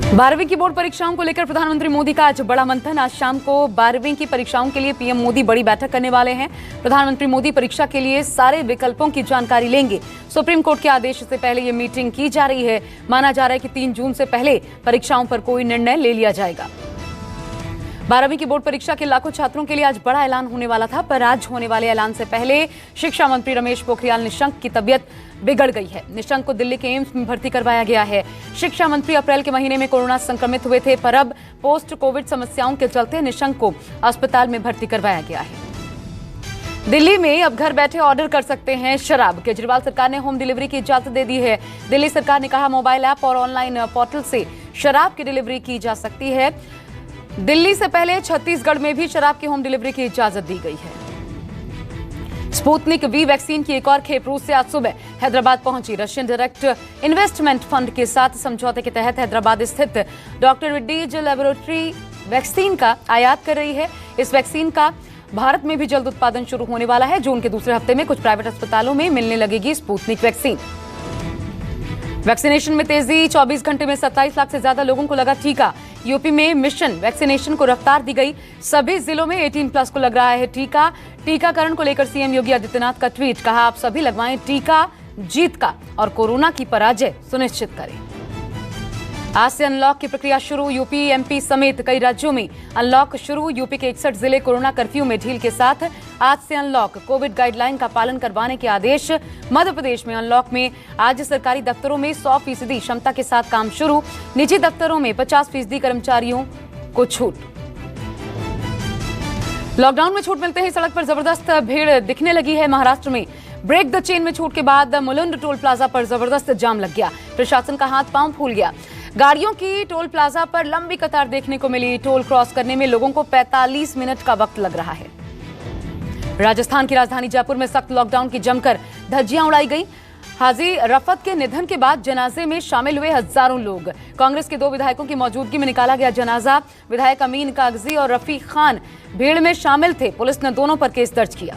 बारहवीं की बोर्ड परीक्षाओं को लेकर प्रधानमंत्री मोदी का आज बड़ा मंथन। आज शाम को 12वीं की परीक्षाओं के लिए पीएम मोदी बड़ी बैठक करने वाले हैं। प्रधानमंत्री मोदी परीक्षा के लिए सारे विकल्पों की जानकारी लेंगे। सुप्रीम कोर्ट के आदेश से पहले ये मीटिंग की जा रही है। माना जा रहा है कि 3 जून से पहले परीक्षाओं पर कोई निर्णय ले लिया जाएगा। 12वीं की बोर्ड परीक्षा के लाखों छात्रों के लिए आज बड़ा ऐलान होने वाला था, पर आज होने वाले ऐलान से पहले शिक्षा मंत्री रमेश पोखरियाल निशंक की तबीयत बिगड़ गई है। निशंक को दिल्ली के एम्स में भर्ती करवाया गया है। शिक्षा मंत्री अप्रैल के महीने में कोरोना संक्रमित हुए थे, पर अब पोस्ट कोविड समस्याओं के चलते निशंक को अस्पताल में भर्ती करवाया गया है। दिल्ली में अब घर बैठे ऑर्डर कर सकते हैं शराब। केजरीवाल सरकार ने होम डिलीवरी की इजाजत दे दी है। दिल्ली सरकार ने कहा मोबाइल ऐप और ऑनलाइन पोर्टल से शराब की डिलीवरी की जा सकती है। दिल्ली से पहले छत्तीसगढ़ में भी शराब की होम डिलीवरी की इजाजत दी गई है। स्पुतनिक वी वैक्सीन की एक और खेप रूस से आज सुबह हैदराबाद पहुंची। रशियन डायरेक्ट इन्वेस्टमेंट फंड के साथ समझौते के तहत हैदराबाद स्थित डॉक्टर रेड्डीज लैबोरेटरी वैक्सीन का आयात कर रही है। इस वैक्सीन का भारत में भी जल्द उत्पादन शुरू होने वाला है। जून के दूसरे हफ्ते में कुछ प्राइवेट अस्पतालों में मिलने लगेगी स्पुतनिक वैक्सीन। वैक्सीनेशन में तेजी, 24 घंटे में 27 लाख से ज्यादा लोगों को लगा टीका। यूपी में मिशन वैक्सीनेशन को रफ्तार दी गई। सभी जिलों में 18+ को लग रहा है टीका। टीकाकरण को लेकर सीएम योगी आदित्यनाथ का ट्वीट, कहा आप सभी लगवाएं टीका, जीत का और कोरोना की पराजय सुनिश्चित करें। आज से अनलॉक की प्रक्रिया शुरू। यूपी, एमपी समेत कई राज्यों में अनलॉक शुरू। यूपी के 61 जिले कोरोना कर्फ्यू में ढील के साथ आज से अनलॉक। कोविड गाइडलाइन का पालन करवाने के आदेश। मध्य प्रदेश में अनलॉक में आज सरकारी दफ्तरों में 100% क्षमता के साथ काम शुरू। निजी दफ्तरों में 50% कर्मचारियों को छूट। लॉकडाउन में छूट मिलते ही सड़क पर जबरदस्त भीड़ दिखने लगी है। महाराष्ट्र में ब्रेक द चेन में छूट के बाद मुलुंड टोल प्लाजा पर जबरदस्त जाम लग गया। प्रशासन का हाथ पांव फूल गया। गाड़ियों की टोल प्लाजा पर लंबी कतार देखने को मिली। टोल क्रॉस करने में लोगों को 45 मिनट का वक्त लग रहा है। राजस्थान की राजधानी जयपुर में सख्त लॉकडाउन की जमकर धज्जियां उड़ाई गई। हाजी रफत के निधन के बाद जनाजे में शामिल हुए हजारों लोग। कांग्रेस के 2 विधायकों की मौजूदगी में निकाला गया जनाजा। विधायक अमीन कागजी और रफीक खान भीड़ में शामिल थे। पुलिस ने दोनों पर केस दर्ज किया।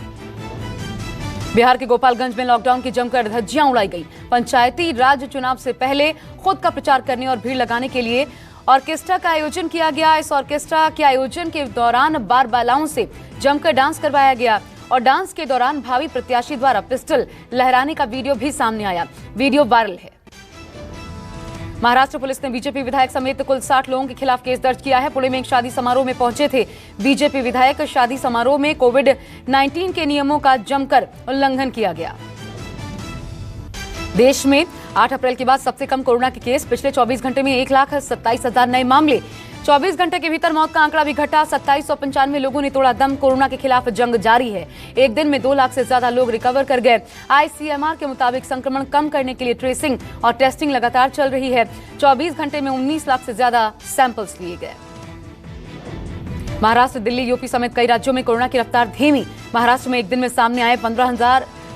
बिहार के गोपालगंज में लॉकडाउन की जमकर धज्जियां उड़ाई गई। पंचायती राज चुनाव से पहले खुद का प्रचार करने और भीड़ लगाने के लिए ऑर्केस्ट्रा का आयोजन किया गया। इस ऑर्केस्ट्रा के आयोजन के दौरान बारबालाओं से जमकर डांस करवाया गया और डांस के दौरान भावी प्रत्याशी द्वारा पिस्टल लहराने का वीडियो भी सामने आया। वीडियो वायरल है। महाराष्ट्र पुलिस ने बीजेपी विधायक समेत कुल 60 लोगों के खिलाफ केस दर्ज किया है। पुणे में एक शादी समारोह में पहुंचे थे बीजेपी विधायक। शादी समारोह में कोविड-19 के नियमों का जमकर उल्लंघन किया गया। देश में 8 अप्रैल के बाद सबसे कम कोरोना के केस। पिछले 24 घंटे में 1,27,000 नए मामले। 24 घंटे के भीतर मौत का आंकड़ा भी घटा। 2795 लोगों ने तोड़ा दम। कोरोना के खिलाफ जंग जारी है। एक दिन में 2 लाख से ज्यादा लोग रिकवर कर गए। आईसीएमआर के मुताबिक संक्रमण कम करने के लिए ट्रेसिंग और टेस्टिंग लगातार चल रही है। 24 घंटे में 19 लाख से ज्यादा सैंपल्स लिए गए। महाराष्ट्र, दिल्ली, यूपी समेत कई राज्यों में कोरोना की रफ्तार धीमी। महाराष्ट्र में एक दिन में सामने आए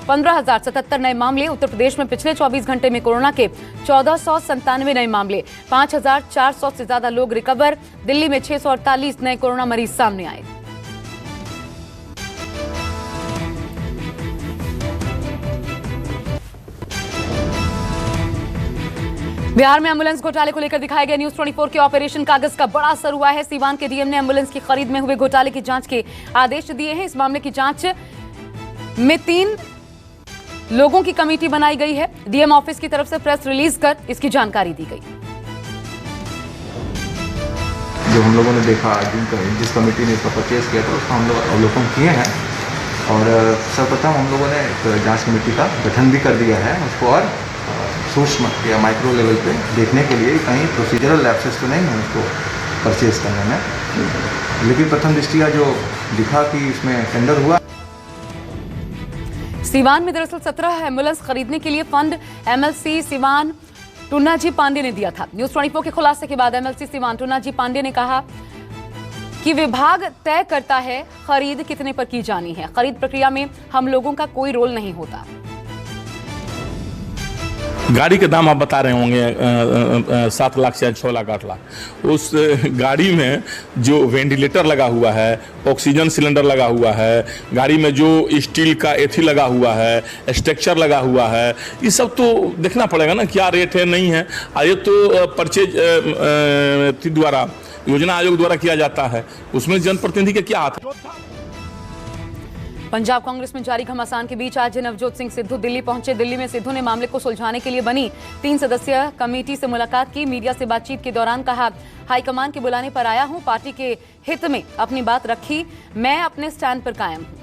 15,077 नए मामले। उत्तर प्रदेश में पिछले 24 घंटे में कोरोना के 1497 नए मामले। 5,400 से ज्यादा लोग रिकवर। दिल्ली में 648 नए कोरोना मरीज सामने आए। बिहार में एम्बुलेंस घोटाले को लेकर दिखाए गए न्यूज 24 के ऑपरेशन कागज का बड़ा असर हुआ है। सीवान के डीएम ने एम्बुलेंस की खरीद में हुए घोटाले की जांच के आदेश दिए हैं। इस मामले की जांच में 3 लोगों की कमेटी बनाई गई है। डीएम ऑफिस की तरफ से प्रेस रिलीज कर इसकी जानकारी दी गई। जो हम लोगों ने देखा, जिस कमेटी ने इसका परचेज किया था उसका हम लोग अवलोकन किए हैं और सर्वप्रथम हम लोगों ने एक जांच कमेटी का गठन भी कर दिया है। उसको और सूक्ष्म या माइक्रो लेवल पे देखने के लिए कहीं प्रोसीजरल लैप्सेस तो नहीं है उसको परचेज करने में। लेकिन प्रथम दृष्टिया जो दिखा कि इसमें टेंडर हुआ। सीवान में दरअसल 17 एम्बुलेंस खरीदने के लिए फंड एमएलसी सीवान टुन्नाजी पांडे ने दिया था। न्यूज 24 के खुलासे के बाद एमएलसी सीवान टुन्नाजी पांडे ने कहा कि विभाग तय करता है खरीद कितने पर की जानी है। खरीद प्रक्रिया में हम लोगों का कोई रोल नहीं होता। गाड़ी के दाम आप बता रहे होंगे 7 लाख से 6 लाख 8 लाख। उस गाड़ी में जो वेंटिलेटर लगा हुआ है, ऑक्सीजन सिलेंडर लगा हुआ है, गाड़ी में जो स्टील का एथी लगा हुआ है, स्ट्रक्चर लगा हुआ है, ये सब तो देखना पड़ेगा ना क्या रेट है नहीं है। ये तो परचेज द्वारा योजना आयोग द्वारा किया जाता है, उसमें जनप्रतिनिधि के क्या हाथ है। पंजाब कांग्रेस में जारी घमासान के बीच आज नवजोत सिंह सिद्धू दिल्ली पहुंचे। दिल्ली में सिद्धू ने मामले को सुलझाने के लिए बनी 3 सदस्यीय कमेटी से मुलाकात की। मीडिया से बातचीत के दौरान कहा, हाईकमान के बुलाने पर आया हूं, पार्टी के हित में अपनी बात रखी, मैं अपने स्टैंड पर कायम हूं।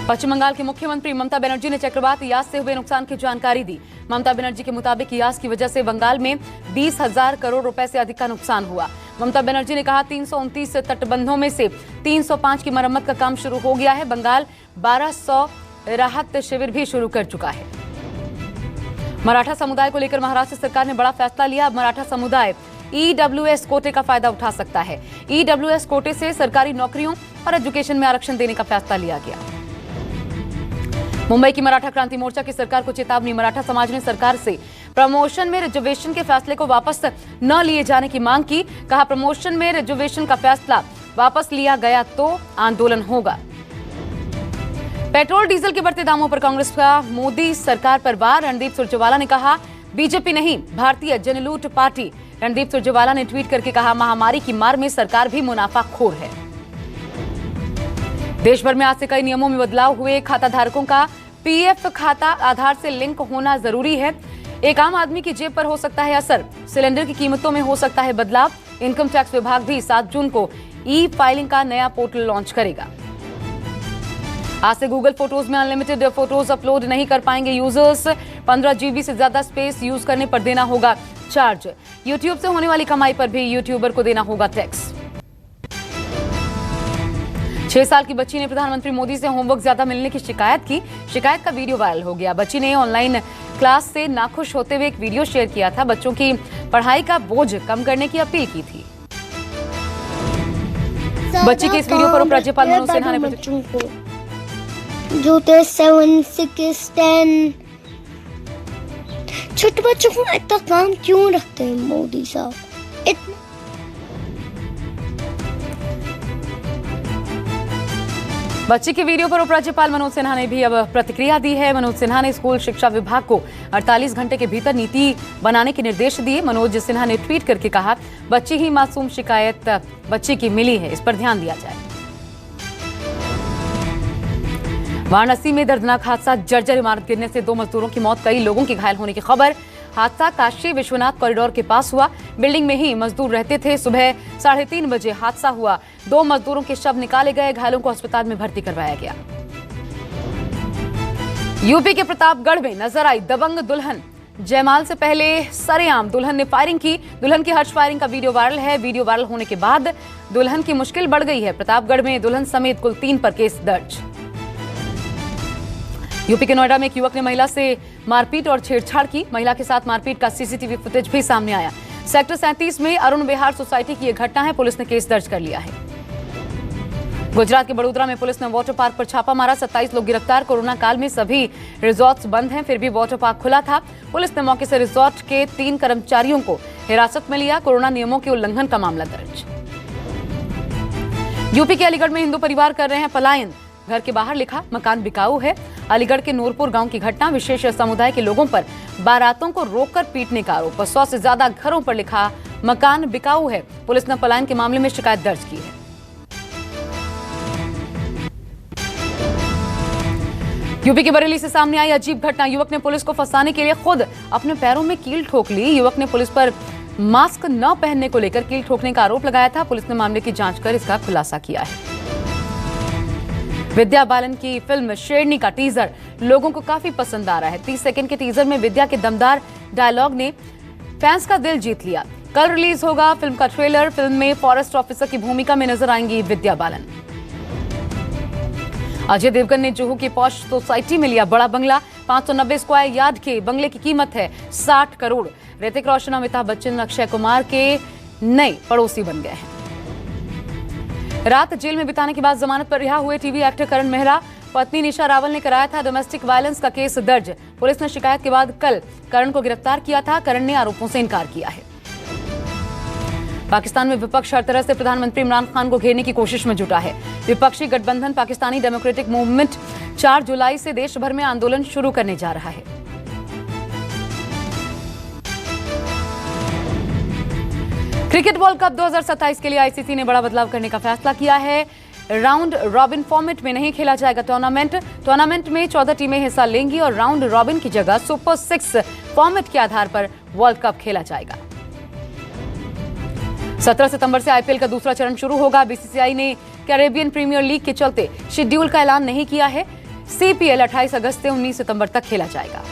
पश्चिम बंगाल के मुख्यमंत्री ममता बनर्जी ने चक्रवात यास से हुए नुकसान की जानकारी दी। ममता बनर्जी के मुताबिक यास की वजह से बंगाल में 20,000 करोड़ रुपए से अधिक का नुकसान हुआ। ममता बनर्जी ने कहा, 329 तटबंधों में से 305 की मरम्मत का काम शुरू हो गया है। बंगाल 1200 राहत शिविर भी शुरू कर चुका है। मराठा समुदाय को लेकर महाराष्ट्र सरकार ने बड़ा फैसला लिया। अब मराठा समुदाय EWS कोटे का फायदा उठा सकता है। EWS कोटे से सरकारी नौकरियों और एजुकेशन में आरक्षण देने का फैसला लिया गया। मुंबई की मराठा क्रांति मोर्चा की सरकार को चेतावनी। मराठा समाज ने सरकार से प्रमोशन में रिजर्वेशन के फैसले को वापस न लिए जाने की मांग की। कहा, प्रमोशन में रिजर्वेशन का फैसला वापस लिया गया तो आंदोलन होगा। पेट्रोल डीजल के बढ़ते दामों पर कांग्रेस का मोदी सरकार पर वार। रणदीप सुरजेवाला ने कहा, बीजेपी नहीं भारतीय जनलूट पार्टी। रणदीप सुरजेवाला ने ट्वीट करके कहा, महामारी की मार में सरकार भी मुनाफाखोर है। देश भर में आज से कई नियमों में बदलाव हुए। खाता धारकों का पीएफ खाता आधार से लिंक होना जरूरी है। एक आम आदमी की जेब पर हो सकता है असर। सिलेंडर की कीमतों में हो सकता है बदलाव। इनकम टैक्स विभाग भी 7 जून को ई फाइलिंग का नया पोर्टल लॉन्च करेगा। आज से गूगल फोटोज में अनलिमिटेड फोटोज अपलोड नहीं कर पाएंगे यूजर्स। 15 GB से ज्यादा स्पेस यूज करने पर देना होगा चार्ज। यूट्यूब से होने वाली कमाई पर भी यूट्यूबर को देना होगा टैक्स। 6 साल की बच्ची ने प्रधानमंत्री मोदी से होमवर्क ज्यादा मिलने की शिकायत की। शिकायत का वीडियो वायरल हो गया। बच्ची ने ऑनलाइन क्लास से नाखुश होते हुए एक वीडियो शेयर किया था। बच्चों की पढ़ाई का बोझ कम करने की अपील की थी। बच्ची के इस वीडियो पर उपराज्यपाल मनोज सिन्हा ने बच्चों को जो 7, 6, 10 छोटे बच्चों को इतना काम क्यों रखते हैं मोदी साहब? बच्ची के वीडियो पर उपराज्यपाल मनोज सिन्हा ने भी अब प्रतिक्रिया दी है। मनोज सिन्हा ने स्कूल शिक्षा विभाग को 48 घंटे के भीतर नीति बनाने के निर्देश दिए। मनोज सिन्हा ने ट्वीट करके कहा, बच्ची ही मासूम शिकायत बच्ची की मिली है, इस पर ध्यान दिया जाए। वाराणसी में दर्दनाक हादसा। जर्जर इमारत गिरने से 2 मजदूरों की मौत, कई लोगों के घायल होने की खबर। हादसा काशी विश्वनाथ कॉरिडोर के पास हुआ। बिल्डिंग में ही मजदूर रहते थे। सुबह 3:30 बजे हादसा हुआ। 2 मजदूरों के शव निकाले गए। घायलों को अस्पताल में भर्ती करवाया गया। यूपी के प्रतापगढ़ में नजर आई दबंग दुल्हन। जयमाल से पहले सरेआम दुल्हन ने फायरिंग की। दुल्हन की हर्ष फायरिंग का वीडियो वायरल है। वीडियो वायरल होने के बाद दुल्हन की मुश्किल बढ़ गई है। प्रतापगढ़ में दुल्हन समेत कुल 3 पर केस दर्ज। यूपी के नोएडा में एक युवक ने महिला से मारपीट और छेड़छाड़ की। महिला के साथ मारपीट का सीसीटीवी फुटेज भी सामने आया। सेक्टर 37 में अरुण विहार सोसाइटी की यह घटना है। पुलिस ने केस दर्ज कर लिया है। गुजरात के बड़ोदरा में पुलिस ने वाटर पार्क पर छापा मारा। 27 लोग गिरफ्तार। कोरोना काल में सभी रिजॉर्ट्स बंद हैं, फिर भी वाटर पार्क खुला था। पुलिस ने मौके से रिजॉर्ट के 3 कर्मचारियों को हिरासत में लिया। कोरोना नियमों के उल्लंघन का मामला दर्ज। यूपी के अलीगढ़ में हिंदू परिवार कर रहे हैं पलायन। घर के बाहर लिखा, मकान बिकाऊ है। अलीगढ़ के नूरपुर गांव की घटना। विशेष समुदाय के लोगों पर बारातों को रोककर पीटने का आरोप। 100 से ज्यादा घरों पर लिखा, मकान बिकाऊ है। पुलिस ने पलायन के मामले में शिकायत दर्ज की है। यूपी के बरेली से सामने आई अजीब घटना। युवक ने पुलिस को फंसाने के लिए खुद अपने पैरों में कील ठोक ली। युवक ने पुलिस पर मास्क न पहनने को लेकर कील ठोकने का आरोप लगाया था। पुलिस ने मामले की जांच कर इसका खुलासा किया है। विद्या बालन की फिल्म शेरनी का टीजर लोगों को काफी पसंद आ रहा है। 30 सेकंड के टीजर में विद्या के दमदार डायलॉग ने फैंस का दिल जीत लिया। कल रिलीज होगा फिल्म का ट्रेलर। फिल्म में फॉरेस्ट ऑफिसर की भूमिका में नजर आएंगी विद्या बालन। अजय देवगन ने जुहू की पॉश सोसाइटी में लिया बड़ा बंगला। 590 स्क्वायर यार्ड के बंगले की कीमत है 60 करोड़। ऋतिक रोशन, अमिताभ बच्चन, अक्षय कुमार के नए पड़ोसी बन गए हैं। रात जेल में बिताने के बाद जमानत पर रिहा हुए टीवी एक्टर करण मेहरा पत्नी निशा रावल ने कराया था डोमेस्टिक वायलेंस का केस दर्ज। पुलिस ने शिकायत के बाद कल करण को गिरफ्तार किया था। करण ने आरोपों से इनकार किया है। पाकिस्तान में विपक्ष हर तरह से प्रधानमंत्री इमरान खान को घेरने की कोशिश में जुटा है। विपक्षी गठबंधन पाकिस्तानी डेमोक्रेटिक मूवमेंट 4 जुलाई से देश भर में आंदोलन शुरू करने जा रहा है। क्रिकेट वर्ल्ड कप 2027 के लिए आईसीसी ने बड़ा बदलाव करने का फैसला किया है। राउंड रॉबिन फॉर्मेट में नहीं खेला जाएगा टूर्नामेंट में 14 टीमें हिस्सा लेंगी और राउंड रॉबिन की जगह सुपर 6 फॉर्मेट के आधार पर वर्ल्ड कप खेला जाएगा। 17 सितंबर से आईपीएल का दूसरा चरण शुरू होगा। बीसीसीआई ने कैरेबियन प्रीमियर लीग के चलते शेड्यूल का ऐलान नहीं किया है। सीपीएल 28 अगस्त से 19 सितंबर तक खेला जाएगा।